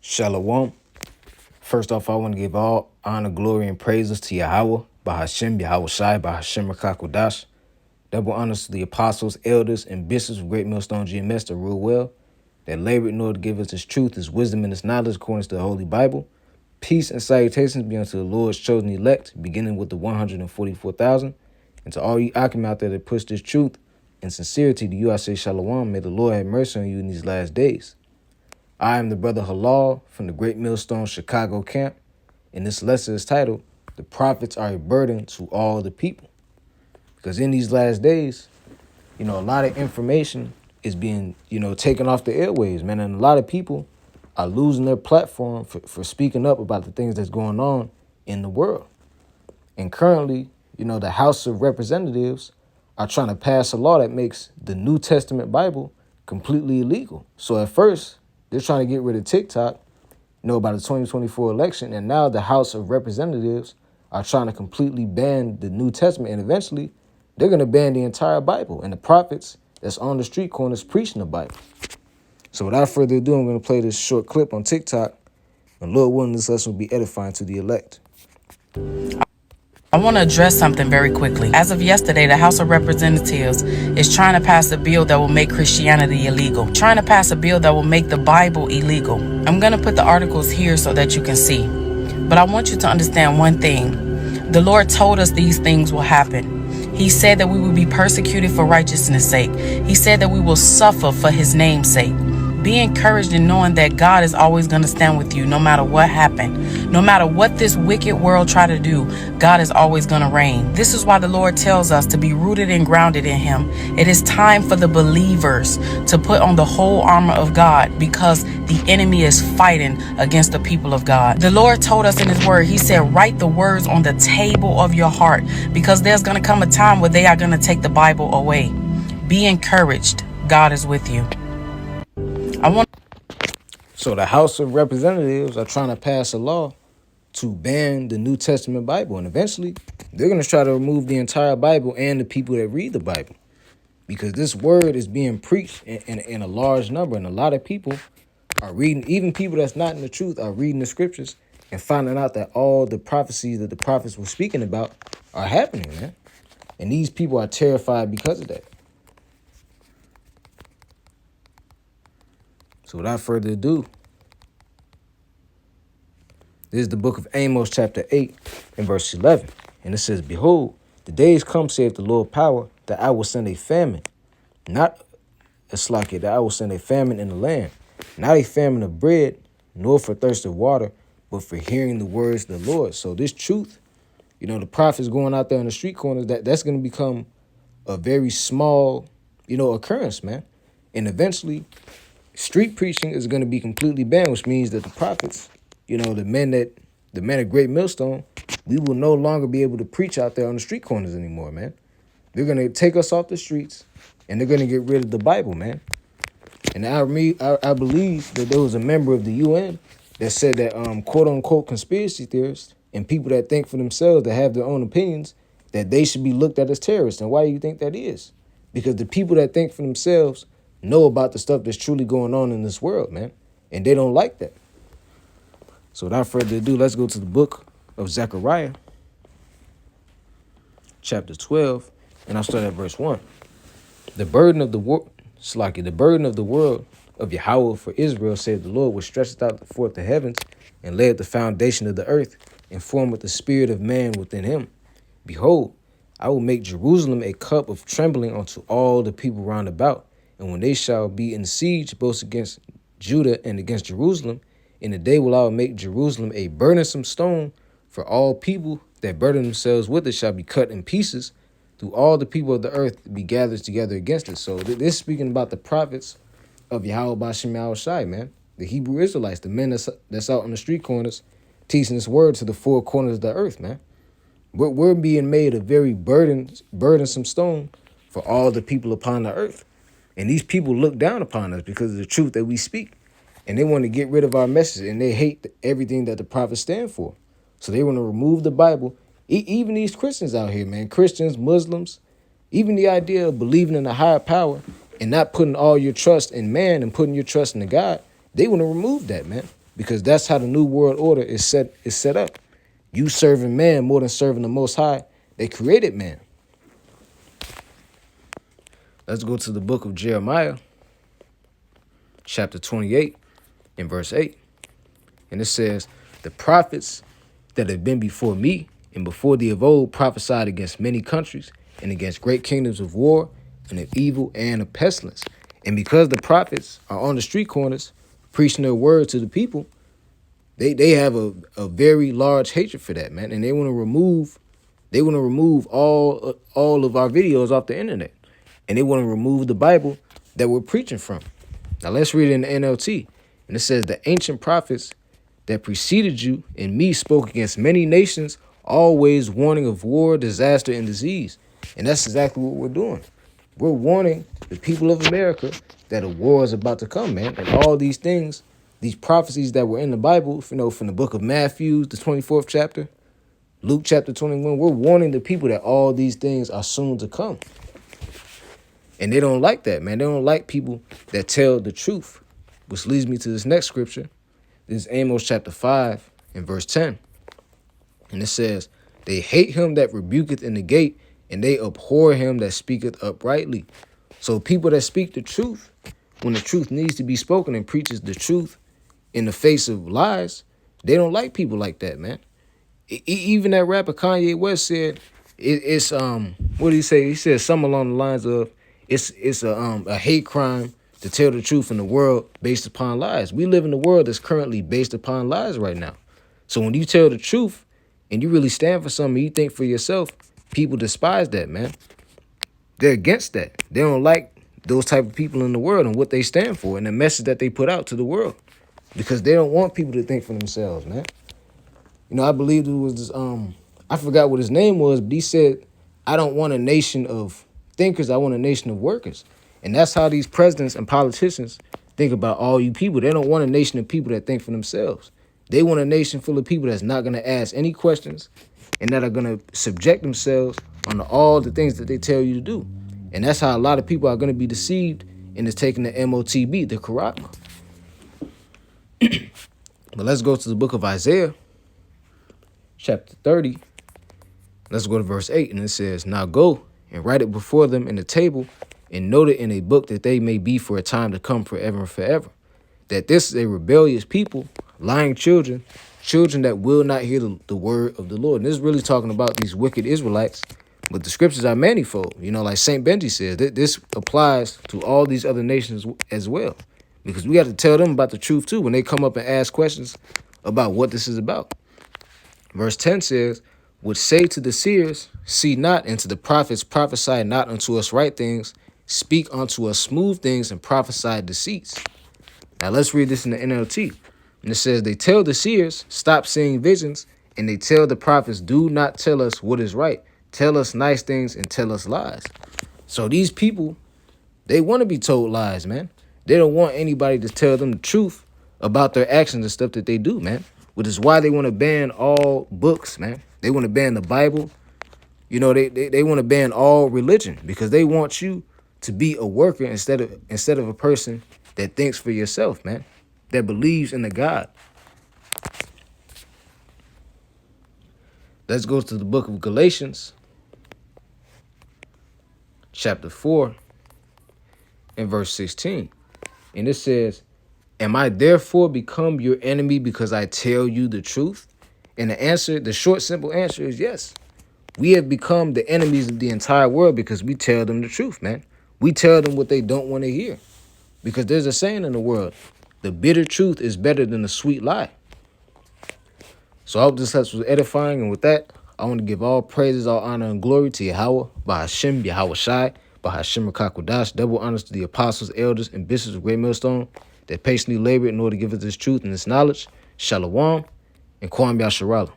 Shalom. First off, I want to give all honor, glory, and praises to Yahweh, Bahashem, Yahweh Shai, Bahashem Rakakodash. Double honors to the apostles, elders, and bishops of Great Millstone GMS that rule well, that labored in order to give us his truth, his wisdom, and his knowledge according to the Holy Bible. Peace and salutations be unto the Lord's chosen elect, beginning with the 144,000. And to all you Akim out there that push this truth and sincerity to you, I say Shalom. May the Lord have mercy on you in these last days. I am the brother Halal from the Great Millstone Chicago camp, and this lesson is titled, The Prophets Are a Burden to All the People. Because in these last days, a lot of information is being, taken off the airwaves, man, and a lot of people are losing their platform for speaking up about the things that's going on in the world. And currently, the House of Representatives are trying to pass a law that makes the New Testament Bible completely illegal. So at first, they're trying to get rid of TikTok, about the 2024 election. And now the House of Representatives are trying to completely ban the New Testament. And eventually, they're going to ban the entire Bible and the prophets that's on the street corners preaching the Bible. So without further ado, I'm going to play this short clip on TikTok. And Lord willing, this lesson will be edifying to the elect. I want to address something very quickly. As of yesterday, the House of Representatives is trying to pass a bill that will make Christianity illegal, trying to pass a bill that will make the Bible illegal. I'm going to put the articles here so that you can see. But I want you to understand one thing. The Lord told us these things will happen. He said that we will be persecuted for righteousness' sake. He said that we will suffer for his name's sake. Be encouraged in knowing that God is always going to stand with you no matter what happened. No matter what this wicked world try to do, God is always going to reign. This is why the Lord tells us to be rooted and grounded in him. It is time for the believers to put on the whole armor of God because the enemy is fighting against the people of God. The Lord told us in his word, he said, write the words on the table of your heart because there's going to come a time where they are going to take the Bible away. Be encouraged. God is with you. So the House of Representatives are trying to pass a law to ban the New Testament Bible. And eventually, they're going to try to remove the entire Bible and the people that read the Bible. Because this word is being preached in a large number. And a lot of people are reading, even people that's not in the truth, are reading the scriptures and finding out that all the prophecies that the prophets were speaking about are happening, man. And these people are terrified because of that. So without further ado, this is the book of Amos, chapter 8, and verse 11. And it says, Behold, the days come, saith the Lord power, that I will send a famine, not a slacket, that I will send a famine in the land, not a famine of bread, nor for thirst of water, but for hearing the words of the Lord. So this truth, the prophets going out there on the street corners, that's going to become a very small, occurrence, man. And eventually, street preaching is going to be completely banned, which means that the prophets, the men of Great Millstone, we will no longer be able to preach out there on the street corners anymore, man. They're going to take us off the streets, and they're going to get rid of the Bible, man. And I believe that there was a member of the UN that said that quote-unquote conspiracy theorists and people that think for themselves, that have their own opinions, that they should be looked at as terrorists. And why do you think that is? Because the people that think for themselves know about the stuff that's truly going on in this world, man. And they don't like that. So without further ado, let's go to the book of Zechariah, chapter 12, and I'll start at verse 1. The burden of the world, the burden of the world of Yahweh for Israel, said the Lord, which stretched out forth the heavens and laid the foundation of the earth and formed with the spirit of man within him. Behold, I will make Jerusalem a cup of trembling unto all the people round about. And when they shall be in siege both against Judah and against Jerusalem, in the day will I make Jerusalem a burdensome stone, for all people that burden themselves with it shall be cut in pieces, through all the people of the earth be gathered together against it. So this is speaking about the prophets of Yahweh Bashem Yahweh Shai, man. The Hebrew Israelites, the men that's out on the street corners teaching this word to the four corners of the earth, man. We're being made a very burdensome stone for all the people upon the earth. And these people look down upon us because of the truth that we speak. And they want to get rid of our message. And they hate everything that the prophets stand for. So they want to remove the Bible. Even these Christians out here, man. Christians, Muslims. Even the idea of believing in a higher power and not putting all your trust in man and putting your trust in the God. They want to remove that, man. because that's how the new world order is set up. You serving man more than serving the Most High. They created man. Let's go to the book of Jeremiah, chapter 28, and verse 8. And it says, the prophets that have been before me and before thee of old prophesied against many countries and against great kingdoms of war and of evil and of pestilence. And because the prophets are on the street corners preaching their word to the people, they have a very large hatred for that, man. And they want to remove all of our videos off the internet. And they want to remove the Bible that we're preaching from. Now let's read it in the NLT. And it says, the ancient prophets that preceded you and me spoke against many nations, always warning of war, disaster, and disease. And that's exactly what we're doing. We're warning the people of America that a war is about to come, man. And all these things, these prophecies that were in the Bible, from the book of Matthew, the 24th chapter, Luke chapter 21, we're warning the people that all these things are soon to come. And they don't like that, man. They don't like people that tell the truth, which leads me to this next scripture. This is Amos chapter 5 and verse 10. And it says, they hate him that rebuketh in the gate, and they abhor him that speaketh uprightly. So people that speak the truth, when the truth needs to be spoken and preaches the truth in the face of lies, they don't like people like that, man. Even that rapper Kanye West said, it's what did he say? He said something along the lines of, it's a hate crime to tell the truth in the world based upon lies. We live in a world that's currently based upon lies right now. So when you tell the truth and you really stand for something, you think for yourself, people despise that, man. They're against that. They don't like those type of people in the world and what they stand for and the message that they put out to the world, because they don't want people to think for themselves, man. You know, I believe it was this, I forgot what his name was, but he said, I don't want a nation of thinkers, I want a nation of workers. And that's how these presidents and politicians think about all you people. They don't want a nation of people that think for themselves. They want a nation full of people that's not going to ask any questions and that are going to subject themselves on all the things that they tell you to do. And that's how a lot of people are going to be deceived and is taking the MOTB, the Quran. But let's go to the book of Isaiah, chapter 30. Let's go to verse 8. And it says, now go and write it before them in the table and note it in a book, that they may be for a time to come forever and forever. That this is a rebellious people, lying children that will not hear the word of the Lord. And this is really talking about these wicked Israelites. But the scriptures are manifold. You know, like St. Benji says, this applies to all these other nations as well. Because we got to tell them about the truth too when they come up and ask questions about what this is about. Verse 10 says, would say to the seers, see not, and to the prophets, prophesy not unto us right things, speak unto us smooth things, and prophesy deceits. Now let's read this in the NLT. And it says, they tell the seers, stop seeing visions, and they tell the prophets, do not tell us what is right. Tell us nice things and tell us lies. So these people, they want to be told lies, man. They don't want anybody to tell them the truth about their actions and stuff that they do, man. Which is why they want to ban all books, man. They want to ban the Bible. You know, they want to ban all religion, because they want you to be a worker instead of a person that thinks for yourself, man, that believes in the God. Let's go to the book of Galatians, chapter 4 and verse 16. And it says, am I therefore become your enemy because I tell you the truth? And the short, simple answer is yes. We have become the enemies of the entire world because we tell them the truth, man. We tell them what they don't want to hear. Because there's a saying in the world, the bitter truth is better than the sweet lie. So I hope this was edifying. And with that, I want to give all praises, all honor, and glory to Yahweh, Bahashim, Yahweh Shai, Bahashim Rakakwadash. Double honors to the apostles, elders, and bishops of Great Millstone that patiently labored in order to give us this truth and this knowledge. Shalom and Kwam Yasharala.